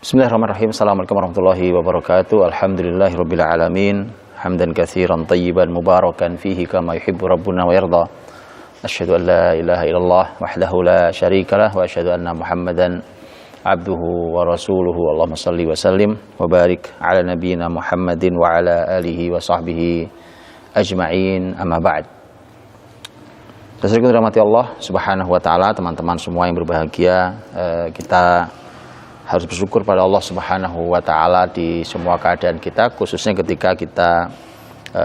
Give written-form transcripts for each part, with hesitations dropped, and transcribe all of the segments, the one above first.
Bismillahirrahmanirrahim. Assalamualaikum warahmatullahi wabarakatuh. Alhamdulillahirabbil alamin. Hamdan katsiran tayyiban mubarakan fihi kama yuhibbu rabbuna wa yarda. Asyhadu an la ilaha illallah wahdahu la syarikalah wa asyhadu anna Muhammadan abduhu wa rasuluhu. Allahumma shalli wa sallim wa barik ala nabiyyina Muhammadin wa ala alihi wa sahbihi ajma'in. Amma ba'd. Sesuai rahmati Allah Subhanahu wa taala, teman-teman semua yang berbahagia, kita harus bersyukur pada Allah Subhanahu wa taala di semua keadaan kita, khususnya ketika kita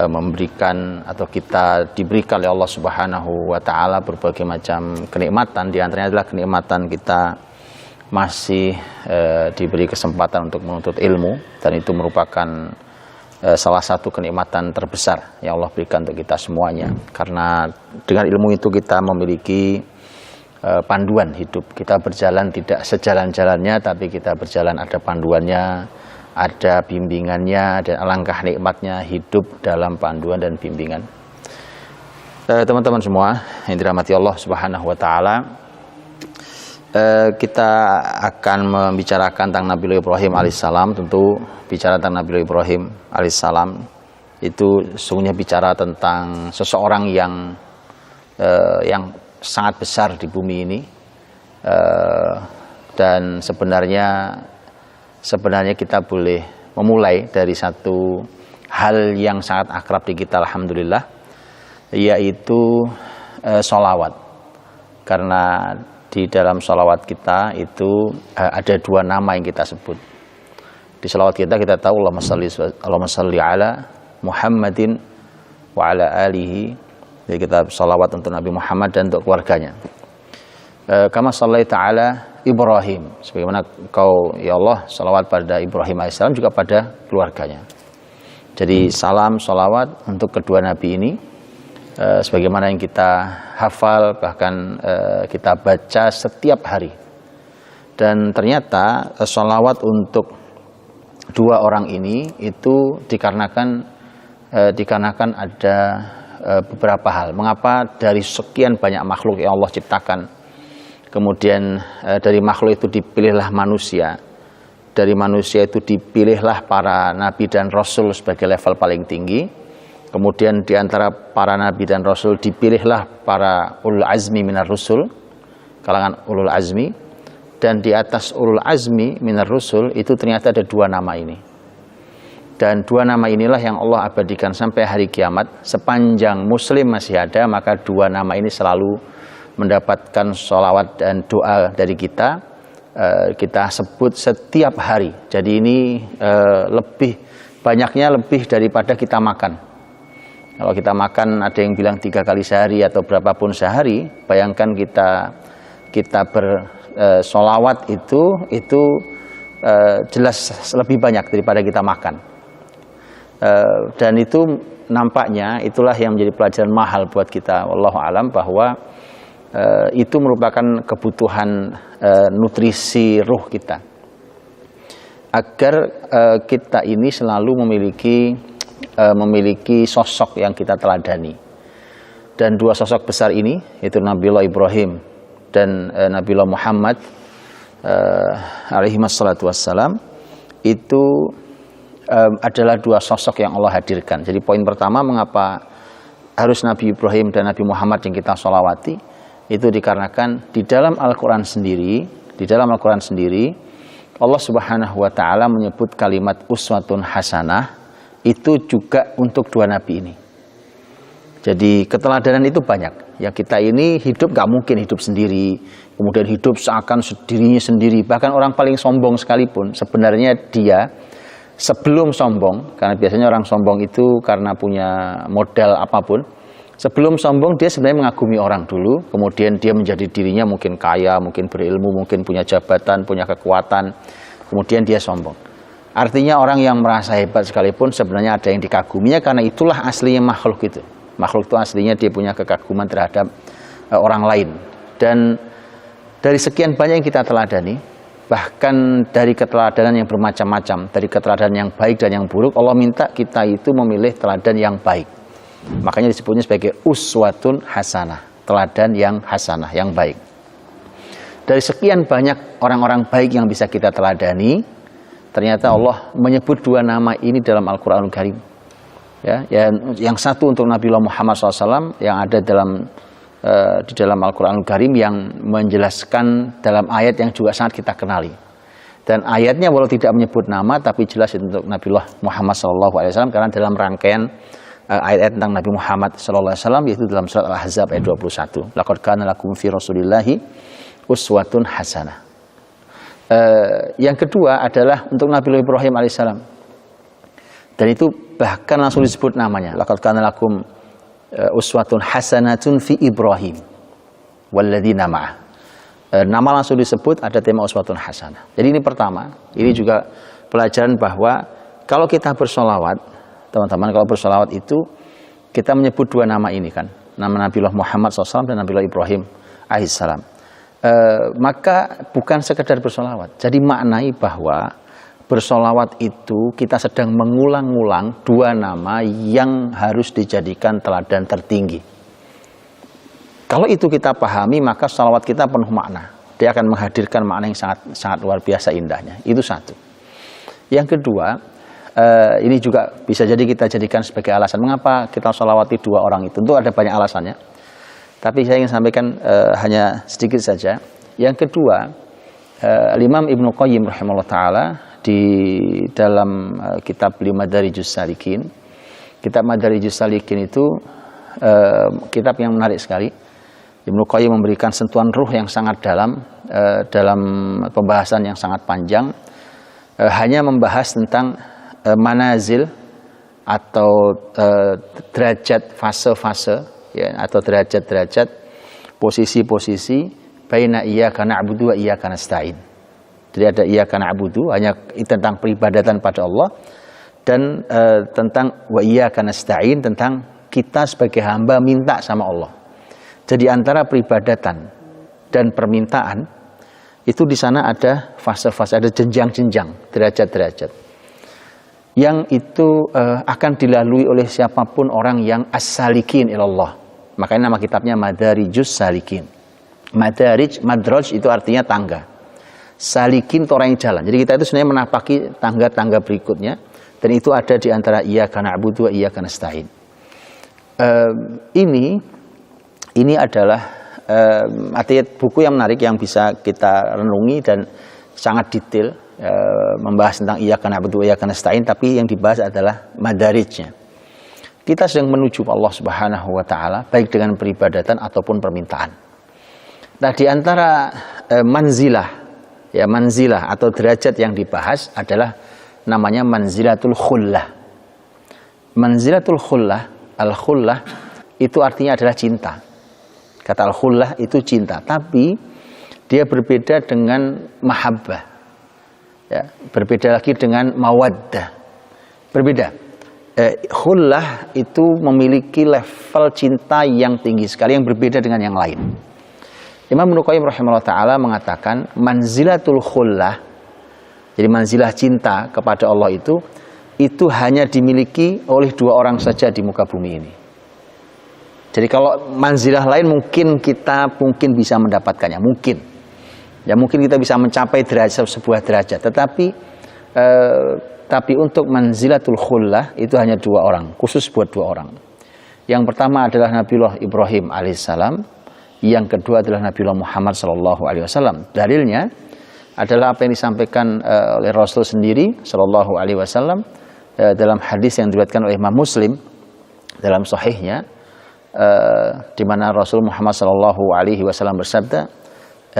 memberikan atau kita diberikan oleh Allah Subhanahu wa taala berbagai macam kenikmatan. Di antaranya adalah kenikmatan kita masih diberi kesempatan untuk menuntut ilmu, dan itu merupakan salah satu kenikmatan terbesar yang Allah berikan untuk kita semuanya. Karena dengan ilmu itu kita memiliki panduan hidup. Kita berjalan tidak sejalan-jalannya, tapi kita berjalan ada panduannya, ada bimbingannya, dan alangkah nikmatnya hidup dalam panduan dan bimbingan. Teman-teman semua yang dirahmati Allah Subhanahu wa taala, kita akan membicarakan tentang Nabi Ibrahim alaihissalam. Tentu bicara tentang Nabi Ibrahim alaihissalam itu sungguhnya bicara tentang seseorang yang sangat besar di bumi ini, dan sebenarnya kita boleh memulai dari satu hal yang sangat akrab di kita, alhamdulillah, yaitu sholawat. Karena di dalam sholawat kita itu ada dua nama yang kita sebut. Di sholawat kita tahu Allahumma shalli ala Muhammadin wa ala alihi. Jadi kita salawat untuk Nabi Muhammad dan untuk keluarganya. Kama shallaita ala Ibrahim, sebagaimana Kau ya Allah salawat pada Ibrahim alaihissalam juga pada keluarganya. Jadi salam salawat untuk kedua nabi ini, sebagaimana yang kita hafal, bahkan kita baca setiap hari. Dan ternyata salawat untuk dua orang ini itu dikarenakan ada beberapa hal. Mengapa dari sekian banyak makhluk yang Allah ciptakan, kemudian dari makhluk itu dipilihlah manusia, dari manusia itu dipilihlah para nabi dan rasul sebagai level paling tinggi, kemudian di antara para nabi dan rasul dipilihlah para ulul azmi minar rusul, kalangan ulul azmi, dan di atas ulul azmi minar rusul itu ternyata ada dua nama ini. Dan dua nama inilah yang Allah abadikan sampai hari kiamat. Sepanjang muslim masih ada, maka dua nama ini selalu mendapatkan sholawat dan doa dari kita. Kita sebut setiap hari. Jadi ini banyaknya lebih daripada kita makan. Kalau kita makan ada yang bilang 3 kali sehari atau berapapun sehari, bayangkan kita bersholawat itu jelas lebih banyak daripada kita makan. Dan itu nampaknya itulah yang menjadi pelajaran mahal buat kita, wallahu alam, bahwa itu merupakan kebutuhan nutrisi ruh kita, agar kita ini selalu memiliki sosok yang kita teladani. Dan dua sosok besar ini, yaitu Nabiullah Ibrahim dan Nabiullah Muhammad alaihi wassalatu wassalam, itu adalah dua sosok yang Allah hadirkan. Jadi poin pertama, mengapa harus Nabi Ibrahim dan Nabi Muhammad yang kita sholawati, itu dikarenakan di dalam Al-Quran sendiri, Allah Subhanahu wa ta'ala menyebut kalimat uswatun hasanah itu juga untuk dua nabi ini. Jadi keteladanan itu banyak. Ya, kita ini hidup gak mungkin hidup sendiri, kemudian hidup seakan dirinya sendiri. Bahkan orang paling sombong sekalipun sebenarnya dia sebelum sombong, karena biasanya orang sombong itu karena punya modal apapun, sebelum sombong dia sebenarnya mengagumi orang dulu, kemudian dia menjadi dirinya mungkin kaya, mungkin berilmu, mungkin punya jabatan, punya kekuatan, kemudian dia sombong. Artinya orang yang merasa hebat sekalipun sebenarnya ada yang dikaguminya, karena itulah aslinya makhluk itu. Makhluk itu aslinya dia punya kekaguman terhadap orang lain. Dan dari sekian banyak yang kita teladani, bahkan dari keteladanan yang bermacam-macam, dari keteladanan yang baik dan yang buruk, Allah minta kita itu memilih teladan yang baik. Makanya disebutnya sebagai uswatun hasanah, teladan yang hasanah, yang baik. Dari sekian banyak orang-orang baik yang bisa kita teladani, Ternyata Allah menyebut dua nama ini dalam Al-Qur'anul Karim. Ya, yang satu untuk Nabiullah Muhammad SAW yang ada di dalam Al-Qur'anul Karim yang menjelaskan dalam ayat yang juga sangat kita kenali. Dan ayatnya walau tidak menyebut nama tapi jelas itu untuk Nabiullah Muhammad SAW karena dalam rangkaian ayat-ayat tentang Nabi Muhammad SAW yaitu dalam surat Al-Ahzab ayat 21. Laqad kana lakum fi Rasulillahi uswatun hasanah. Yang kedua adalah untuk Nabiullah Ibrahim alaihissalam. Dan itu bahkan langsung disebut namanya. Laqad kana lakum uswatun hasanatun fi Ibrahim walladzina ma'ah. Nama langsung disebut, ada tema uswatun hasanah. Jadi ini pertama, ini juga pelajaran bahwa kalau kita bersolawat, teman-teman, kalau bersolawat itu kita menyebut dua nama ini kan, nama Nabiullah Muhammad SAW dan Nabiullah Ibrahim alaihissalam. Maka bukan sekedar bersolawat, jadi maknai bahwa bersolawat itu kita sedang mengulang-ulang dua nama yang harus dijadikan teladan tertinggi. Kalau itu kita pahami, maka salawat kita penuh makna. Dia akan menghadirkan makna yang sangat luar biasa indahnya. Itu satu. Yang kedua, ini juga bisa jadi kita jadikan sebagai alasan mengapa kita salawati dua orang itu. Tentu ada banyak alasannya. Tapi saya ingin sampaikan hanya sedikit saja. Yang kedua, Imam Ibnu Qayyim rahimahullah ta'ala di dalam kitab Madarijus Salikin. Kitab Madarijus Salikin itu kitab yang menarik sekali. Ibnu Qayyim memberikan sentuhan ruh yang sangat dalam pembahasan yang sangat panjang, hanya membahas tentang manazil atau derajat fase-fase ya, atau derajat-derajat posisi-posisi baina iyyaka na'budu wa iyyaka nasta'in. Jadi ada iyyaka na'budu hanya tentang peribadatan pada Allah dan tentang wa iyyaka nasta'in tentang kita sebagai hamba minta sama Allah. Jadi antara peribadatan dan permintaan itu di sana ada fase-fase, ada jenjang-jenjang, derajat-derajat. Yang itu akan dilalui oleh siapapun orang yang as-salikin ilallah. Makanya nama kitabnya Madarijus Salikin. Madraj itu artinya tangga. Salikin itu orang yang jalan. Jadi kita itu sebenarnya menapaki tangga-tangga berikutnya. Dan itu ada di antara iyyaka na'budu wa iyyaka nasta'in. Ini adalah artinya buku yang menarik yang bisa kita renungi dan sangat detail membahas tentang iyyaka na'budu wa iyyaka nasta'in, tapi yang dibahas adalah madarijnya. Kita sedang menuju Allah Subhanahu wa taala baik dengan peribadatan ataupun permintaan. Nah, di antara manzilah atau derajat yang dibahas adalah namanya manzilatul khullah. Manzilatul khullah, al-khullah itu artinya adalah cinta. Kata al-khullah itu cinta, tapi dia berbeda dengan mahabbah. Ya, berbeda lagi dengan mawaddah. Berbeda. Khullah itu memiliki level cinta yang tinggi sekali yang berbeda dengan yang lain. Imam Ibnu Qayyim rahimahullah ta'ala mengatakan manzilatul khullah, jadi manzilah cinta kepada Allah itu hanya dimiliki oleh dua orang saja di muka bumi ini. Jadi kalau manzilah lain mungkin kita bisa mendapatkannya, mungkin kita bisa mencapai sebuah derajat, tapi untuk manzilatul khullah itu hanya dua orang, khusus buat dua orang. Yang pertama adalah Nabiullah Ibrahim alaihissalam, yang kedua adalah Nabiullah Muhammad sallallahu alaihi wasallam. Dalilnya adalah apa yang disampaikan oleh Rasul sendiri sallallahu alaihi wasallam dalam hadis yang diriwayatkan oleh Imam Muslim dalam sahihnya. Di mana Rasul Muhammad sallallahu alaihi wasallam bersabda,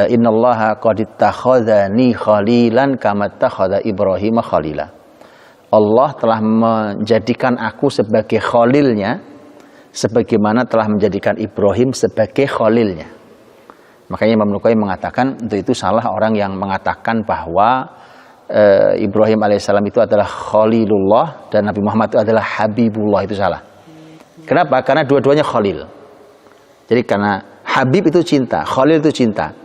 "Innallaha qad ittakhadhani khalilan kama ittakhadha Ibrahim khalila." Allah telah menjadikan aku sebagai khalilnya sebagaimana telah menjadikan Ibrahim sebagai khalilnya. Makanya Imam Nuqayyim mengatakan untuk itu salah orang yang mengatakan bahwa Ibrahim alaihissalam itu adalah khalilullah dan Nabi Muhammad itu adalah habibullah, itu salah. Kenapa? Karena dua-duanya khalil. Jadi karena habib itu cinta, khalil itu cinta.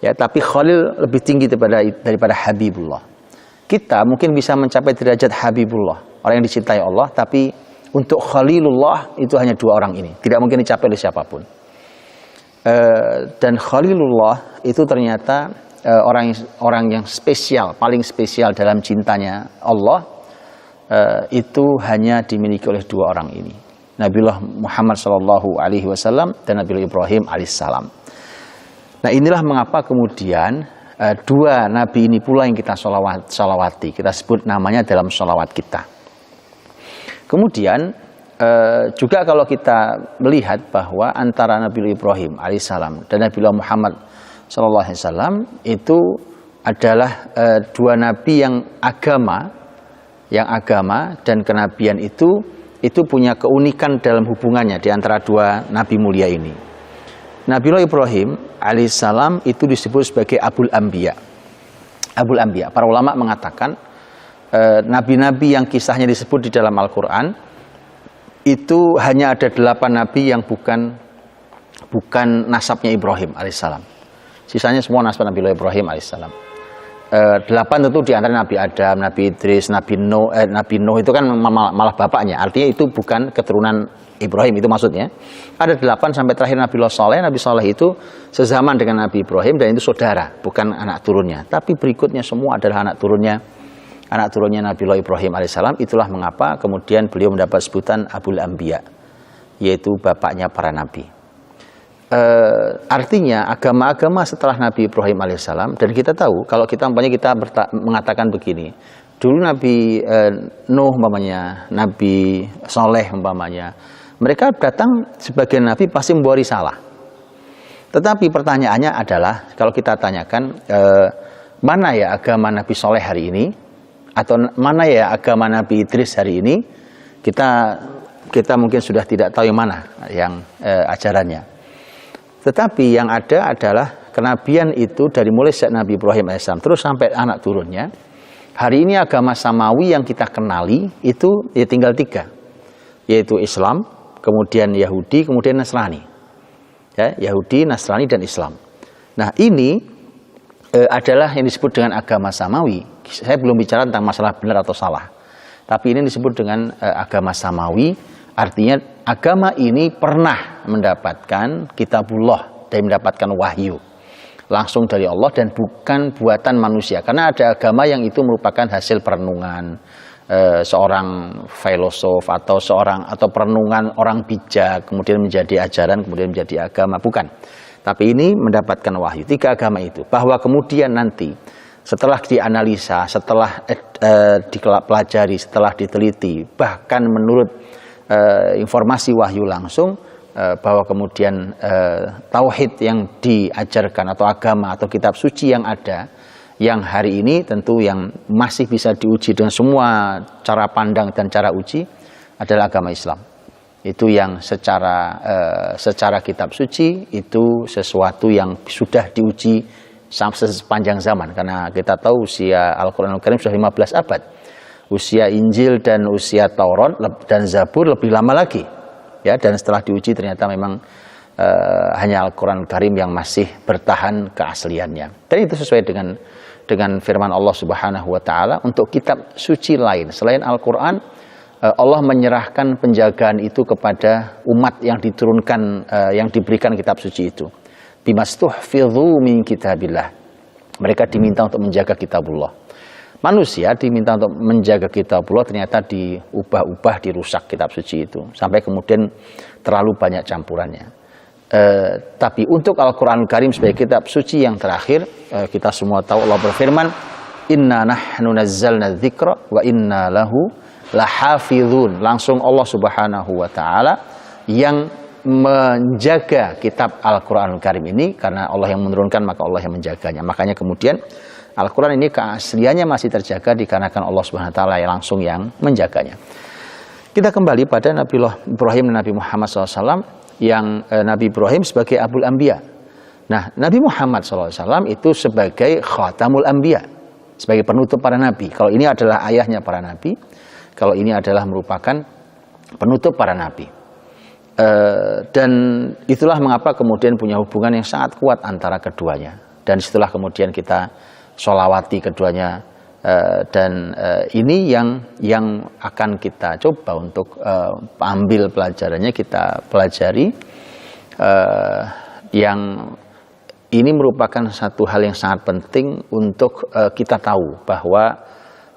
Ya, tapi khalil lebih tinggi daripada habibullah. Kita mungkin bisa mencapai derajat habibullah, orang yang dicintai Allah, tapi untuk khalilullah itu hanya dua orang ini, tidak mungkin dicapai oleh siapapun. Dan khalilullah itu ternyata orang yang spesial, paling spesial dalam cintanya Allah, itu hanya dimiliki oleh dua orang ini, Nabiullah Muhammad SAW dan Nabiullah Ibrahim alaihissalam. Nah, inilah mengapa kemudian dua nabi ini pula yang kita sholawati, kita sebut namanya dalam sholawat kita. Kemudian juga kalau kita melihat bahwa antara Nabiullah Ibrahim alaihissalam dan Nabiullah Muhammad SAW itu adalah dua nabi yang agama dan kenabian itu punya keunikan dalam hubungannya di antara dua nabi mulia ini. Nabiullah Ibrahim alaihissalam itu disebut sebagai Abul Anbiya. Abul Anbiya. Para ulama mengatakan nabi-nabi yang kisahnya disebut di dalam Al-Quran itu hanya ada 8 nabi yang bukan nasabnya Ibrahim alaihissalam. Sisanya semua nasab Nabiullah Ibrahim alaihissalam. 8 tentu di antara Nabi Adam, Nabi Idris, Nabi Nuh itu kan malah bapaknya. Artinya itu bukan keturunan Ibrahim, itu maksudnya. Ada 8 sampai terakhir Nabiullah Saleh. Nabi Saleh itu sezaman dengan Nabi Ibrahim dan itu saudara, bukan anak turunnya. Tapi berikutnya semua adalah anak turunnya Nabiullah Ibrahim alaihissalam. Itulah mengapa kemudian beliau mendapat sebutan Abul Anbiya, yaitu bapaknya para nabi. Artinya agama-agama setelah Nabi Ibrahim alaihissalam, dan kita tahu kalau kita mengatakan begini, dulu Nabi Nuh umpamanya, Nabi Saleh umpamanya, mereka datang sebagai nabi pasti membawa risalah. Tetapi pertanyaannya adalah kalau kita tanyakan mana ya agama Nabi Saleh hari ini, atau mana ya agama Nabi Idris hari ini, kita mungkin sudah tidak tahu yang mana yang ajarannya. Tetapi yang ada adalah kenabian itu dari mulai sejak Nabi Ibrahim AS terus sampai anak turunnya. Hari ini agama samawi yang kita kenali itu ya tinggal 3, yaitu Islam, kemudian Yahudi, kemudian Nasrani. Ya, Yahudi, Nasrani, dan Islam. Nah, ini adalah yang disebut dengan agama samawi. Saya belum bicara tentang masalah benar atau salah, tapi ini disebut dengan agama samawi. Artinya agama ini pernah mendapatkan kitabullah dan mendapatkan wahyu langsung dari Allah dan bukan buatan manusia. Karena ada agama yang itu merupakan hasil perenungan seorang filosof atau perenungan orang bijak kemudian menjadi ajaran, kemudian menjadi agama. Bukan. Tapi ini mendapatkan wahyu. 3 agama itu. Bahwa kemudian nanti setelah dianalisa, setelah dipelajari, setelah diteliti, bahkan menurut informasi wahyu langsung, bahwa kemudian tauhid yang diajarkan atau agama atau kitab suci yang ada, yang hari ini tentu yang masih bisa diuji dengan semua cara pandang dan cara uji adalah agama Islam. Itu yang secara kitab suci itu sesuatu yang sudah diuji sepanjang zaman, karena kita tahu usia Al-Quran Al-Karim sudah 15 abad. Usia Injil dan usia Taurat dan Zabur lebih lama lagi, ya. Dan setelah diuji ternyata memang hanya Al-Quran Al-Karim yang masih bertahan keasliannya. Dan itu sesuai dengan firman Allah Subhanahu Wa Taala. Untuk kitab suci lain selain Al-Quran, Allah menyerahkan penjagaan itu kepada umat yang diturunkan, yang diberikan kitab suci itu. Bimastuhfidhu min kitabillah. Mereka diminta untuk menjaga kitabullah. Manusia diminta untuk menjaga kitabullah, ternyata diubah-ubah, dirusak kitab suci itu sampai kemudian terlalu banyak campurannya. Tapi untuk Al-Quran Al-Karim sebagai kitab suci yang terakhir, kita semua tahu Allah berfirman, Inna nahnu nazzalna dzikra wa inna lahu lahafidhun. Langsung Allah Subhanahu Wa Taala yang menjaga kitab Al-Quran Al-Karim ini, karena Allah yang menurunkan maka Allah yang menjaganya. Makanya kemudian Al-Quran ini keasliannya masih terjaga dikarenakan Allah Subhanahu Wa Taala yang langsung yang menjaganya. Kita kembali pada Nabiullah Ibrahim dan Nabi Muhammad SAW, yang Nabi Ibrahim sebagai Abul Anbiya. Nah, Nabi Muhammad SAW itu sebagai Khatamul Anbiya, sebagai penutup para nabi. Kalau ini adalah ayahnya para nabi, kalau ini adalah merupakan penutup para nabi. Dan itulah mengapa kemudian punya hubungan yang sangat kuat antara keduanya. Dan setelah kemudian kita sholawati keduanya, dan ini yang akan kita coba untuk ambil pelajarannya, kita pelajari yang ini merupakan satu hal yang sangat penting untuk kita tahu bahwa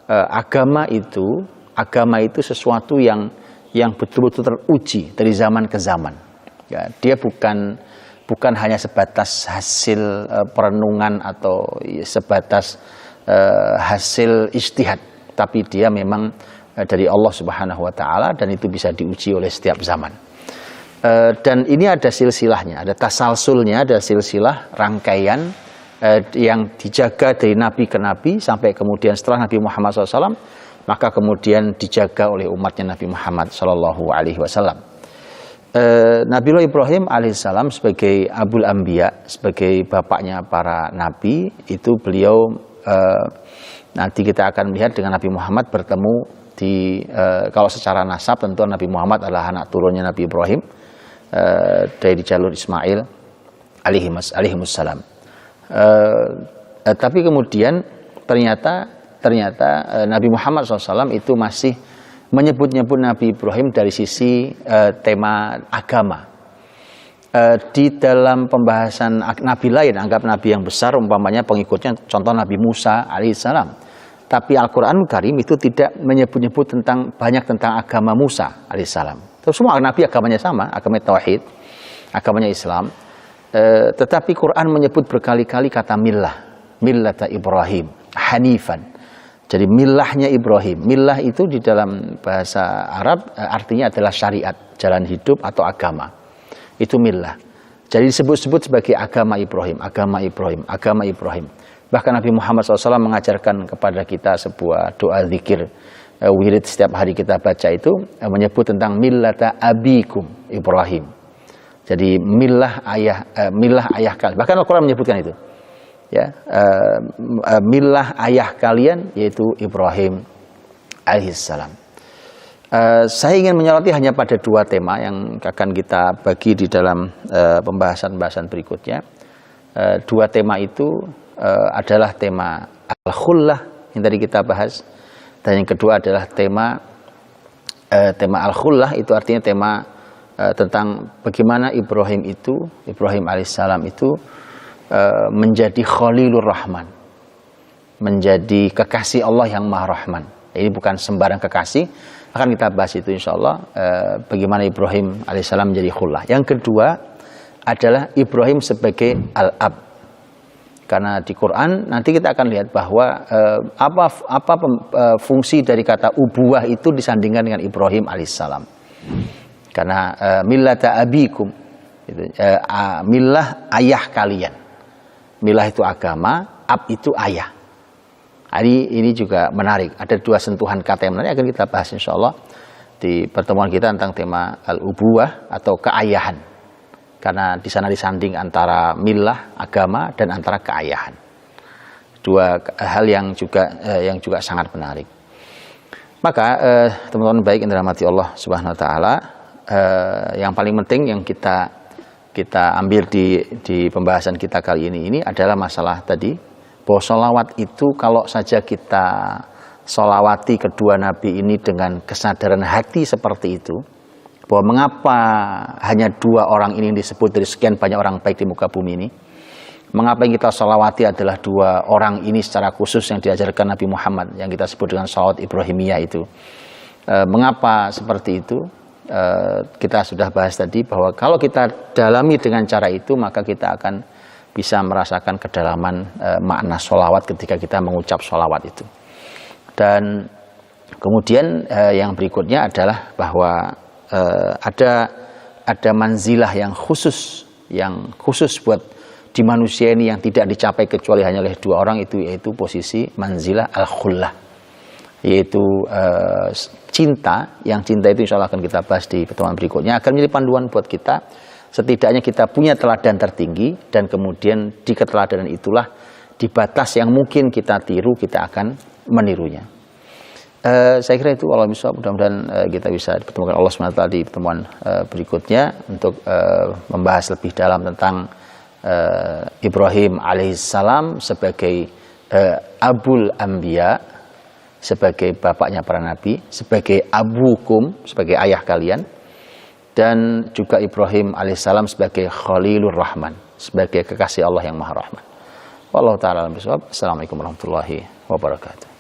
agama itu sesuatu yang betul-betul teruji dari zaman ke zaman. Ya, dia bukan hanya sebatas hasil perenungan atau sebatas hasil ijtihad, tapi dia memang dari Allah Subhanahu wa taala, dan itu bisa diuji oleh setiap zaman. Dan ini ada silsilahnya, ada tasalsulnya, ada silsilah rangkaian yang dijaga dari nabi ke nabi sampai kemudian setelah Nabi Muhammad SAW, maka kemudian dijaga oleh umatnya Nabi Muhammad SAW. Nabiullah Ibrahim alaihissalam sebagai Abul Anbiya, sebagai bapaknya para nabi, itu beliau nanti kita akan melihat dengan Nabi Muhammad bertemu kalau secara nasab tentu Nabi Muhammad adalah anak turunnya Nabi Ibrahim dari jalur Ismail alaihimussalam. Tapi kemudian ternyata Nabi Muhammad SAW itu masih menyebut-nyebut Nabi Ibrahim dari sisi tema agama. Di dalam pembahasan nabi lain, anggap nabi yang besar umpamanya pengikutnya contoh Nabi Musa alaihissalam, tapi Al-Quranul Karim itu tidak menyebut-nyebut banyak tentang agama Musa alaihissalam. Terus semua nabi agamanya sama, agama tauhid, agamanya Islam, tetapi Quran menyebut berkali-kali kata millata Ibrahim hanifan. Jadi millahnya Ibrahim. Millah itu di dalam bahasa Arab artinya adalah syariat, jalan hidup atau agama. Itu millah. Jadi disebut-sebut sebagai agama Ibrahim, agama Ibrahim, agama Ibrahim. Bahkan Nabi Muhammad SAW mengajarkan kepada kita sebuah doa zikir wirid setiap hari kita baca itu menyebut tentang millata abikum Ibrahim. Jadi millah ayah kalian. Bahkan Al-Quran menyebutkan itu. Ya, millah ayah kalian yaitu Ibrahim alaihissalam. Saya ingin menyoroti hanya pada dua tema yang akan kita bagi di dalam pembahasan berikutnya. Dua tema itu adalah tema al-khullah yang tadi kita bahas, dan yang kedua adalah tema al-khullah, itu artinya tema tentang bagaimana Ibrahim alaihissalam itu menjadi Khalilur Rahman, menjadi kekasih Allah yang Maha Rahman. Ini bukan sembarang kekasih, akan kita bahas itu insyaAllah, bagaimana Ibrahim alaihissalam menjadi khullah. Yang kedua adalah Ibrahim sebagai al-ab, karena di Quran nanti kita akan lihat bahwa apa fungsi dari kata ubuwah itu disandingkan dengan Ibrahim alaihissalam. Karena millata abikum, millah ayah kalian. Milah itu agama, ab itu ayah. Ini juga menarik. Ada dua sentuhan kata yang menarik akan kita bahas insyaAllah di pertemuan kita tentang tema al-ubuwah atau keayahan. Karena di sana disanding antara milah agama dan antara keayahan. Dua hal yang juga sangat menarik. Maka teman-teman baik yang dirahmati Allah Subhanahu wa taala, yang paling penting yang kita ambil di pembahasan kita kali ini adalah masalah tadi, bahwa sholawat itu kalau saja kita sholawati kedua nabi ini dengan kesadaran hati seperti itu, bahwa mengapa hanya dua orang ini disebut dari sekian banyak orang baik di muka bumi ini, mengapa yang kita sholawati adalah dua orang ini secara khusus yang diajarkan Nabi Muhammad, yang kita sebut dengan sholawat Ibrahimiyah itu, mengapa seperti itu? Kita sudah bahas tadi bahwa kalau kita dalami dengan cara itu, maka kita akan bisa merasakan kedalaman makna sholawat ketika kita mengucap sholawat itu. Dan kemudian yang berikutnya adalah bahwa ada manzilah yang khusus buat di manusia ini yang tidak dicapai kecuali hanya oleh dua orang itu, yaitu posisi manzilah al-khullah, yaitu cinta. Yang cinta itu insya Allah akan kita bahas di pertemuan berikutnya, akan menjadi panduan buat kita. Setidaknya kita punya teladan tertinggi, dan kemudian di keteladanan itulah di batas yang mungkin kita tiru, kita akan menirunya. Saya kira itu Allah bisa, mudah-mudahan kita bisa dipertemukan Allah SWT di pertemuan berikutnya untuk membahas lebih dalam tentang Ibrahim alaihissalam sebagai Abul Anbiya, sebagai bapaknya para nabi, sebagai abukum, sebagai ayah kalian, dan juga Ibrahim alaihissalam sebagai Khalilur Rahman, sebagai kekasih Allah yang Maha Rahman. Wallahu ta'ala alam bisawab. Assalamualaikum warahmatullahi wabarakatuh.